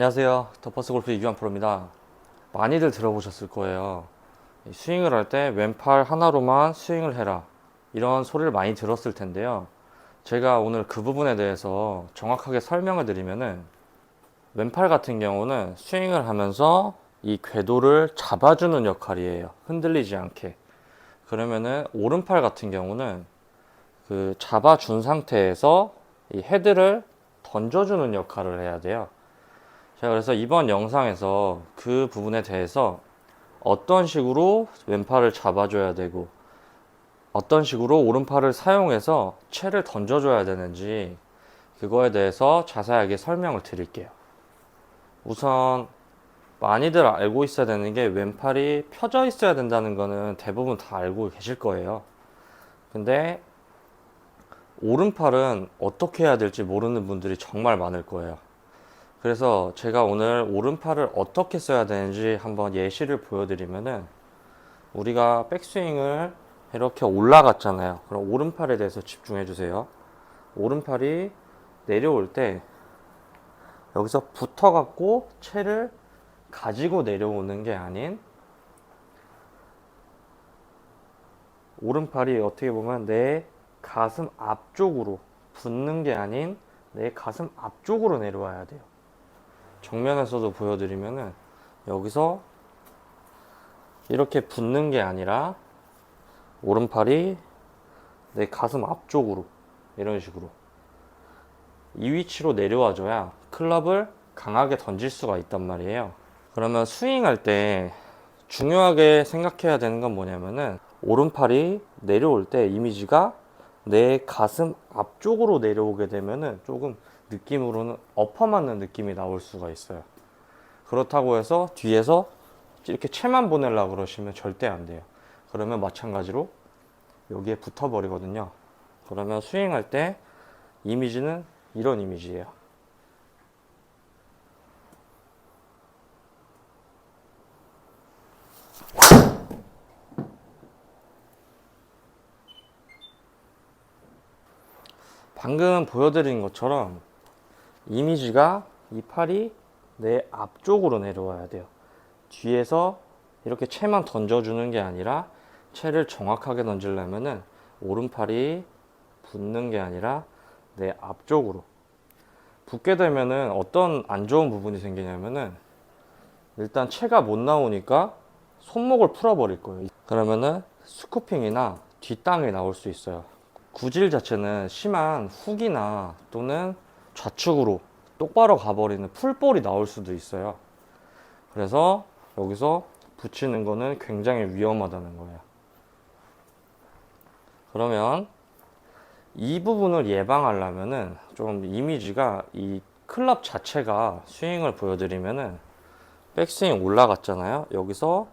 안녕하세요. 더퍼스 골프 이규환 프로입니다. 많이들 들어보셨을 거예요. 스윙을 할 때 왼팔 하나로만 스윙을 해라. 이런 소리를 많이 들었을 텐데요. 제가 오늘 그 부분에 대해서 정확하게 설명을 드리면은, 왼팔 같은 경우는 스윙을 하면서 이 궤도를 잡아주는 역할이에요. 흔들리지 않게. 그러면은 오른팔 같은 경우는 그 잡아준 상태에서 이 헤드를 던져주는 역할을 해야 돼요. 자, 그래서 이번 영상에서 그 부분에 대해서 어떤 식으로 왼팔을 잡아줘야 되고 어떤 식으로 오른팔을 사용해서 채를 던져줘야 되는지 그거에 대해서 자세하게 설명을 드릴게요. 우선 많이들 알고 있어야 되는 게 왼팔이 펴져 있어야 된다는 거는 대부분 다 알고 계실 거예요. 근데 오른팔은 어떻게 해야 될지 모르는 분들이 정말 많을 거예요. 그래서 제가 오늘 오른팔을 어떻게 써야 되는지 한번 예시를 보여드리면은, 우리가 백스윙을 이렇게 올라갔잖아요. 그럼 오른팔에 대해서 집중해 주세요. 오른팔이 내려올 때 여기서 붙어 갖고 채를 가지고 내려오는 게 아닌, 오른팔이 어떻게 보면 내 가슴 앞쪽으로 붙는 게 아닌 내 가슴 앞쪽으로 내려와야 돼요. 정면에서도 보여드리면은 여기서 이렇게 붙는 게 아니라 오른팔이 내 가슴 앞쪽으로, 이런 식으로 이 위치로 내려와줘야 클럽을 강하게 던질 수가 있단 말이에요. 그러면 스윙할 때 중요하게 생각해야 되는 건 뭐냐면은, 오른팔이 내려올 때 이미지가 내 가슴 앞쪽으로 내려오게 되면은 조금 느낌으로는 엎어 맞는 느낌이 나올 수가 있어요. 그렇다고 해서 뒤에서 이렇게 채만 보내려고 그러시면 절대 안 돼요. 그러면 마찬가지로 여기에 붙어 버리거든요. 그러면 스윙할 때 이미지는 이런 이미지예요. 방금 보여드린 것처럼 이미지가 이 팔이 내 앞쪽으로 내려와야 돼요. 뒤에서 이렇게 채만 던져주는 게 아니라, 채를 정확하게 던지려면은 오른팔이 붙는 게 아니라 내 앞쪽으로 붙게 되면은 어떤 안 좋은 부분이 생기냐면은, 일단 채가 못 나오니까 손목을 풀어버릴 거예요. 그러면은 스쿠핑이나 뒷땅이 나올 수 있어요. 구질 자체는 심한 훅이나 또는 좌측으로 똑바로 가버리는 풀볼이 나올 수도 있어요. 그래서 여기서 붙이는 거는 굉장히 위험하다는 거예요. 그러면 이 부분을 예방하려면은 좀 이미지가, 이 클럽 자체가 스윙을 보여드리면은, 백스윙 올라갔잖아요. 여기서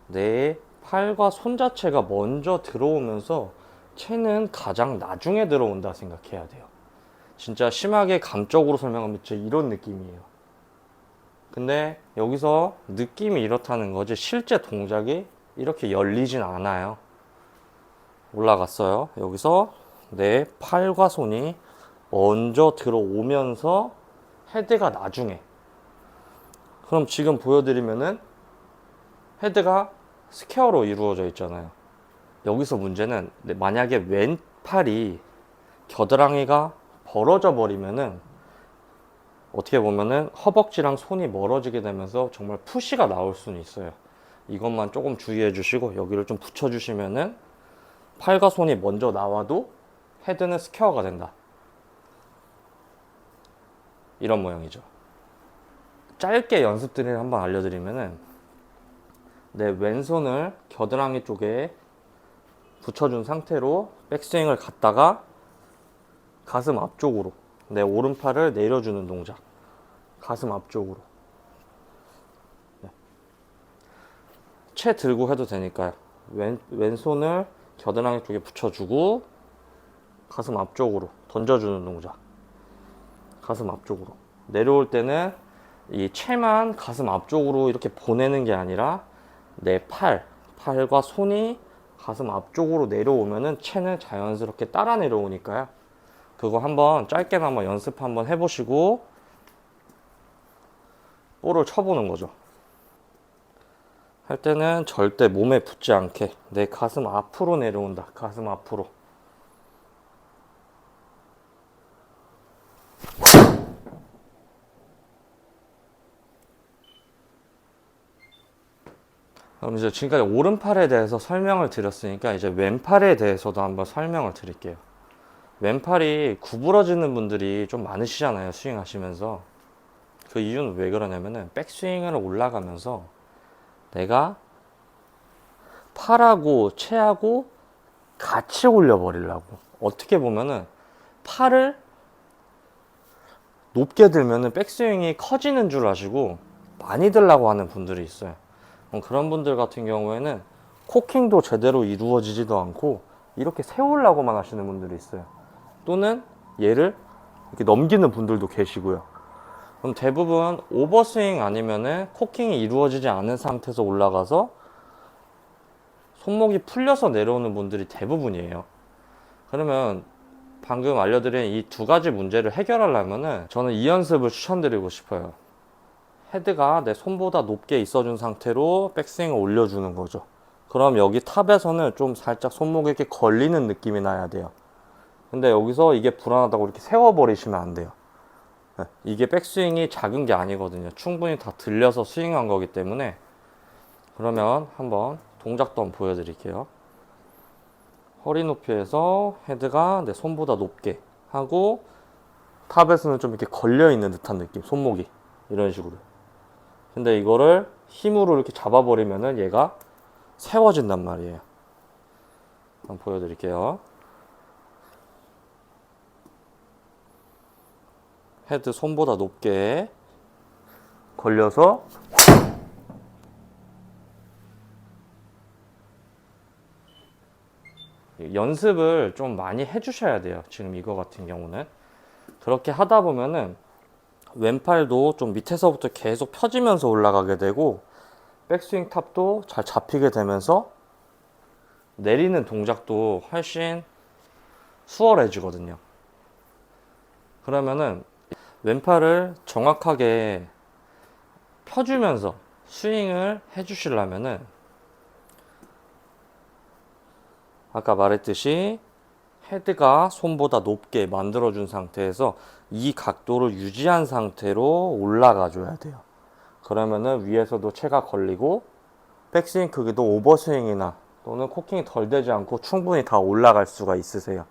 내 팔과 손 자체가 먼저 들어오면서 채는 가장 나중에 들어온다 생각해야 돼요. 진짜 심하게 감적으로 설명하면 진짜 이런 느낌이에요. 근데 여기서 느낌이 이렇다는 거지 실제 동작이 이렇게 열리진 않아요. 올라갔어요. 여기서 내 팔과 손이 먼저 들어오면서 헤드가 나중에. 그럼 지금 보여드리면은 헤드가 스퀘어로 이루어져 있잖아요. 여기서 문제는, 만약에 왼팔이 겨드랑이가 벌어져 버리면은 어떻게 보면은 허벅지랑 손이 멀어지게 되면서 정말 푸시가 나올 수는 있어요. 이것만 조금 주의해 주시고 여기를 좀 붙여 주시면은 팔과 손이 먼저 나와도 헤드는 스퀘어가 된다. 이런 모양이죠. 짧게 연습들을 한번 알려드리면은, 내 왼손을 겨드랑이 쪽에 붙여준 상태로 백스윙을 갔다가 가슴 앞쪽으로 내 오른팔을 내려주는 동작. 가슴 앞쪽으로. 네. 채 들고 해도 되니까요. 왼손을 겨드랑이 쪽에 붙여주고 가슴 앞쪽으로 던져주는 동작. 가슴 앞쪽으로. 내려올 때는 이 채만 가슴 앞쪽으로 이렇게 보내는 게 아니라 내 팔과 손이 가슴 앞쪽으로 내려오면은 채는 자연스럽게 따라 내려오니까요. 그거 한번 짧게나마 연습 한번 해보시고 볼을 쳐보는 거죠. 할 때는 절대 몸에 붙지 않게 내 가슴 앞으로 내려온다. 가슴 앞으로. 그럼 이제 지금까지 오른팔에 대해서 설명을 드렸으니까 이제 왼팔에 대해서도 한번 설명을 드릴게요. 왼팔이 구부러지는 분들이 좀 많으시잖아요, 스윙 하시면서. 그 이유는 왜 그러냐면은 백스윙을 올라가면서 내가 팔하고 채하고 같이 올려버리려고. 어떻게 보면은 팔을 높게 들면은 백스윙이 커지는 줄 아시고 많이 들라고 하는 분들이 있어요. 그런 분들 같은 경우에는 코킹도 제대로 이루어지지도 않고 이렇게 세우려고만 하시는 분들이 있어요. 또는 얘를 이렇게 넘기는 분들도 계시고요. 그럼 대부분 오버스윙 아니면은 코킹이 이루어지지 않은 상태에서 올라가서 손목이 풀려서 내려오는 분들이 대부분이에요. 그러면 방금 알려드린 이 두 가지 문제를 해결하려면은 저는 이 연습을 추천드리고 싶어요. 헤드가 내 손보다 높게 있어준 상태로 백스윙을 올려주는 거죠. 그럼 여기 탑에서는 좀 살짝 손목에 이렇게 걸리는 느낌이 나야 돼요. 근데 여기서 이게 불안하다고 이렇게 세워버리시면 안 돼요. 이게 백스윙이 작은 게 아니거든요. 충분히 다 들려서 스윙한 거기 때문에. 그러면 한번 동작도 한번 보여드릴게요. 허리 높이에서 헤드가 내 손보다 높게 하고 탑에서는 좀 이렇게 걸려있는 듯한 느낌, 손목이. 이런 식으로. 근데 이거를 힘으로 이렇게 잡아버리면은 얘가 세워진단 말이에요. 한번 보여드릴게요. 헤드 손보다 높게 걸려서 연습을 좀 많이 해주셔야 돼요. 지금 이거 같은 경우는. 그렇게 하다 보면은 왼팔도 좀 밑에서부터 계속 펴지면서 올라가게 되고 백스윙 탑도 잘 잡히게 되면서 내리는 동작도 훨씬 수월해지거든요. 그러면은 왼팔을 정확하게 펴주면서 스윙을 해주시려면은 아까 말했듯이 헤드가 손보다 높게 만들어준 상태에서 이 각도를 유지한 상태로 올라가 줘야 돼요. 그러면은 위에서도 채가 걸리고 백스윙 크기도 오버스윙이나 또는 코킹이 덜 되지 않고 충분히 다 올라갈 수가 있으세요.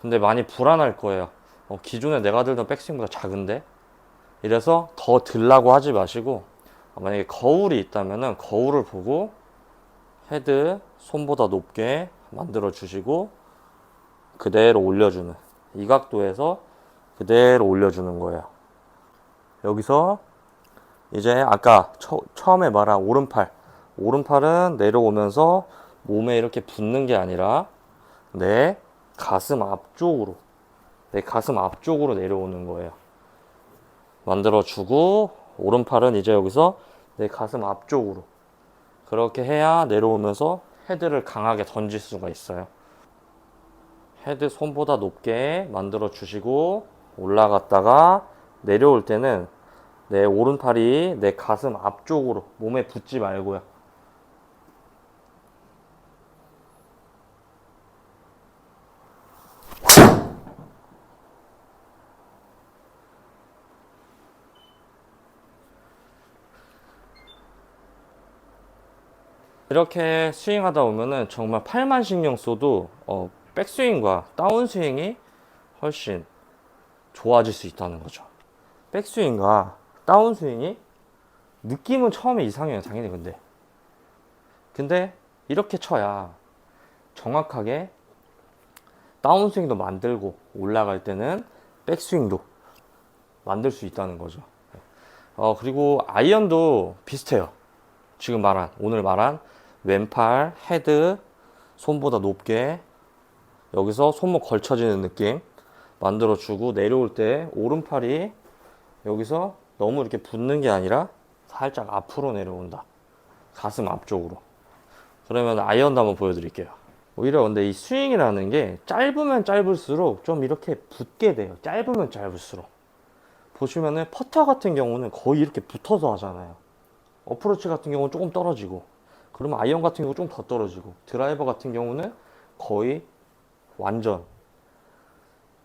근데 많이 불안할 거예요. 기존에 내가 들던 백스윙보다 작은데? 이래서 더 들라고 하지 마시고 만약에 거울이 있다면은 거울을 보고 헤드 손보다 높게 만들어 주시고 그대로 올려주는, 이 각도에서 그대로 올려주는 거예요. 여기서 이제 아까 처음에 말한 오른팔은 내려오면서 몸에 이렇게 붙는 게 아니라 내 가슴 앞쪽으로 내려오는 거예요. 만들어주고 오른팔은 이제 여기서 내 가슴 앞쪽으로, 그렇게 해야 내려오면서 헤드를 강하게 던질 수가 있어요. 헤드 손보다 높게 만들어 주시고 올라갔다가 내려올 때는 내 오른팔이 내 가슴 앞쪽으로, 몸에 붙지 말고요. 이렇게 스윙하다 보면은 정말 팔만 신경 써도 백스윙과 다운스윙이 훨씬 좋아질 수 있다는 거죠. 백스윙과 다운스윙이 느낌은 처음에 이상해요, 당연히. 근데 이렇게 쳐야 정확하게 다운스윙도 만들고 올라갈 때는 백스윙도 만들 수 있다는 거죠. 그리고 아이언도 비슷해요. 오늘 말한 왼팔 헤드 손보다 높게 여기서 손목 걸쳐지는 느낌 만들어주고 내려올 때 오른팔이 여기서 너무 이렇게 붙는 게 아니라 살짝 앞으로 내려온다. 가슴 앞쪽으로. 그러면 아이언도 한번 보여드릴게요. 오히려 근데 이 스윙이라는 게 짧으면 짧을수록 좀 이렇게 붙게 돼요. 짧으면 짧을수록. 보시면은 퍼터 같은 경우는 거의 이렇게 붙어서 하잖아요. 어프로치 같은 경우는 조금 떨어지고, 그러면 아이언 같은 경우 좀 더 떨어지고, 드라이버 같은 경우는 거의 완전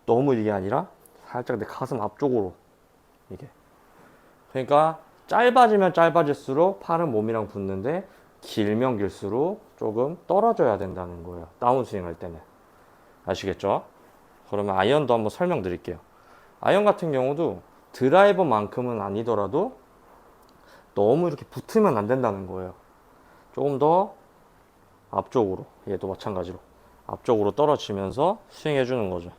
너무 이게 아니라 살짝 내 가슴 앞쪽으로 이게. 그러니까 짧아지면 짧아질수록 팔은 몸이랑 붙는데 길면 길수록 조금 떨어져야 된다는 거예요. 다운스윙 할 때는. 아시겠죠? 그러면 아이언도 한번 설명드릴게요. 아이언 같은 경우도 드라이버만큼은 아니더라도 너무 이렇게 붙으면 안 된다는 거예요. 조금 더 앞쪽으로, 얘도 마찬가지로 앞쪽으로 떨어지면서 스윙 해주는 거죠.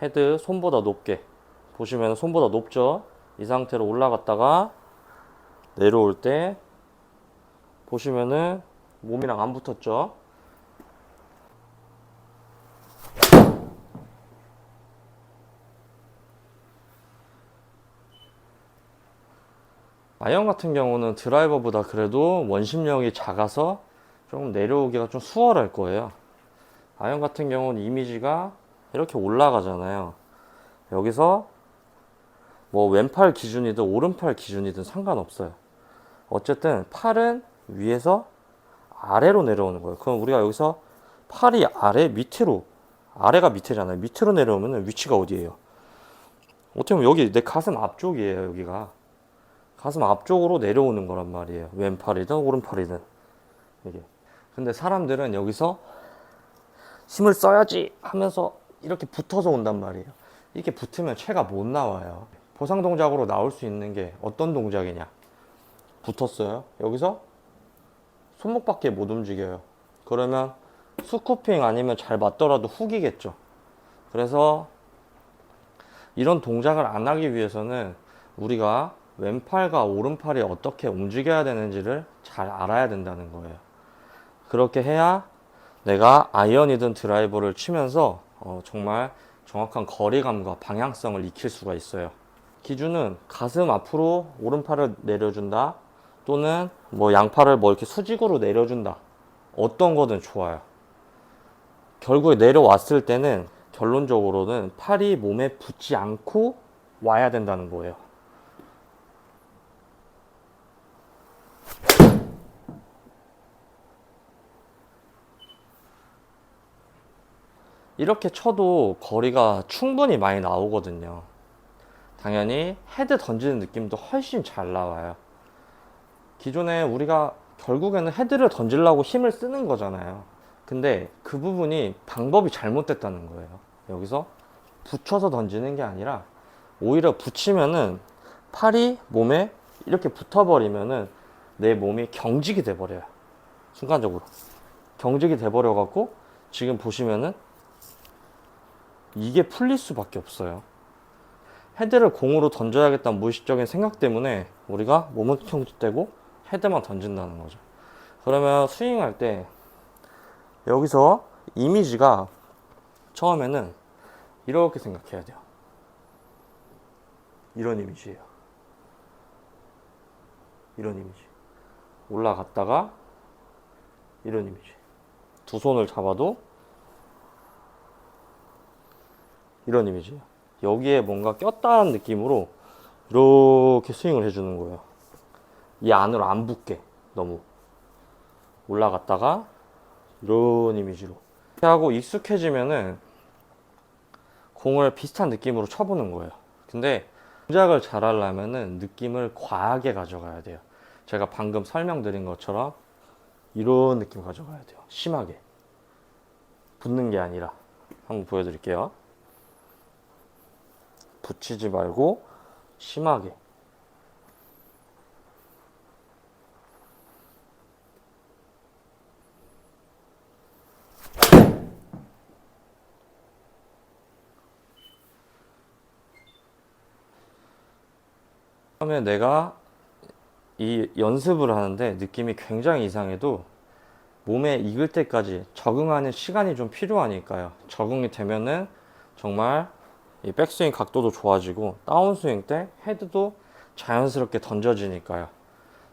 헤드 손보다 높게, 보시면 손보다 높죠? 이 상태로 올라갔다가 내려올 때 보시면은 몸이랑 안 붙었죠? 아이언 같은 경우는 드라이버보다 그래도 원심력이 작아서 좀 내려오기가 좀 수월할 거예요. 아이언 같은 경우는 이미지가 이렇게 올라가잖아요. 여기서 뭐 왼팔 기준이든 오른팔 기준이든 상관없어요. 어쨌든 팔은 위에서 아래로 내려오는 거예요. 그럼 우리가 여기서 팔이 아래 밑으로, 아래가 밑에잖아요. 밑으로 내려오면 위치가 어디예요? 어떻게 보면 여기 내 가슴 앞쪽이에요. 여기가 가슴 앞쪽으로 내려오는 거란 말이에요. 왼팔이든 오른팔이든 이게. 근데 사람들은 여기서 힘을 써야지 하면서 이렇게 붙어서 온단 말이에요. 이렇게 붙으면 채가 못 나와요. 보상 동작으로 나올 수 있는 게 어떤 동작이냐? 붙었어요. 여기서 손목밖에 못 움직여요. 그러면 스쿠핑 아니면 잘 맞더라도 훅이겠죠. 그래서 이런 동작을 안 하기 위해서는 우리가 왼팔과 오른팔이 어떻게 움직여야 되는지를 잘 알아야 된다는 거예요. 그렇게 해야 내가 아이언이든 드라이버를 치면서 정말 정확한 거리감과 방향성을 익힐 수가 있어요. 기준은 가슴 앞으로 오른팔을 내려준다, 또는 뭐 양팔을 뭐 이렇게 수직으로 내려준다. 어떤 거든 좋아요. 결국에 내려왔을 때는 결론적으로는 팔이 몸에 붙지 않고 와야 된다는 거예요. 이렇게 쳐도 거리가 충분히 많이 나오거든요. 당연히 헤드 던지는 느낌도 훨씬 잘 나와요. 기존에 우리가 결국에는 헤드를 던지려고 힘을 쓰는 거잖아요. 근데 그 부분이 방법이 잘못됐다는 거예요. 여기서 붙여서 던지는 게 아니라 오히려 붙이면은 팔이 몸에 이렇게 붙어버리면은 내 몸이 경직이 돼버려요. 순간적으로 경직이 돼버려 갖고 지금 보시면은 이게 풀릴 수밖에 없어요. 헤드를 공으로 던져야겠다는 무의식적인 생각 때문에 우리가 몸은 경직되고 헤드만 던진다는 거죠. 그러면 스윙할 때 여기서 이미지가 처음에는 이렇게 생각해야 돼요. 이런 이미지예요. 이런 이미지. 올라갔다가 이런 이미지. 두 손을 잡아도 이런 이미지예요. 여기에 뭔가 꼈다는 느낌으로 이렇게 스윙을 해주는 거예요. 이 안으로 안 붙게 너무. 올라갔다가 이런 이미지로 이렇게 하고 익숙해지면은 공을 비슷한 느낌으로 쳐보는 거예요. 근데 동작을 잘 하려면은 느낌을 과하게 가져가야 돼요. 제가 방금 설명드린 것처럼 이런 느낌 가져가야 돼요. 심하게 붙는 게 아니라. 한번 보여드릴게요. 붙이지 말고 심하게. 처음에 내가 이 연습을 하는데 느낌이 굉장히 이상해도 몸에 익을 때까지 적응하는 시간이 좀 필요하니까요. 적응이 되면은 정말 이 백스윙 각도도 좋아지고 다운스윙 때 헤드도 자연스럽게 던져지니까요.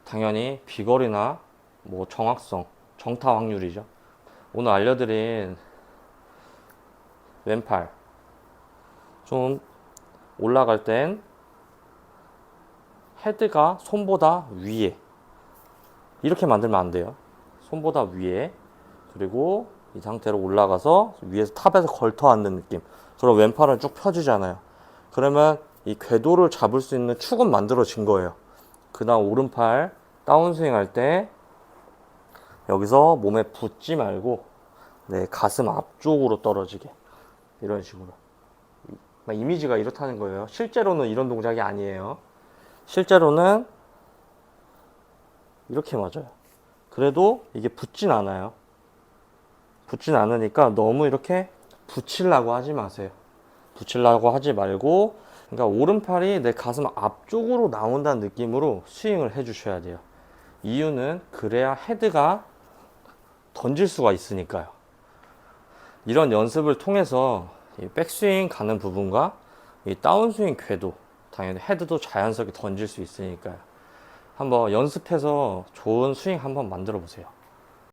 당연히 비거리나 뭐 정확성, 정타 확률이죠. 오늘 알려드린 왼팔 좀 올라갈 땐 헤드가 손보다 위에, 이렇게 만들면 안 돼요. 손보다 위에, 그리고 이 상태로 올라가서 위에서 탑에서 걸터 앉는 느낌. 그럼 왼팔은 쭉 펴지잖아요. 그러면 이 궤도를 잡을 수 있는 축은 만들어진 거예요. 그 다음 오른팔 다운스윙 할 때 여기서 몸에 붙지 말고 가슴 앞쪽으로 떨어지게, 이런 식으로. 이미지가 이렇다는 거예요. 실제로는 이런 동작이 아니에요. 실제로는 이렇게 맞아요. 그래도 이게 붙진 않아요. 붙진 않으니까 너무 이렇게 붙이려고 하지 마세요. 붙이려고 하지 말고, 그러니까 오른팔이 내 가슴 앞쪽으로 나온다는 느낌으로 스윙을 해주셔야 돼요. 이유는 그래야 헤드가 던질 수가 있으니까요. 이런 연습을 통해서 이 백스윙 가는 부분과 이 다운스윙 궤도, 당연히 헤드도 자연스럽게 던질 수 있으니까요. 한번 연습해서 좋은 스윙 한번 만들어 보세요.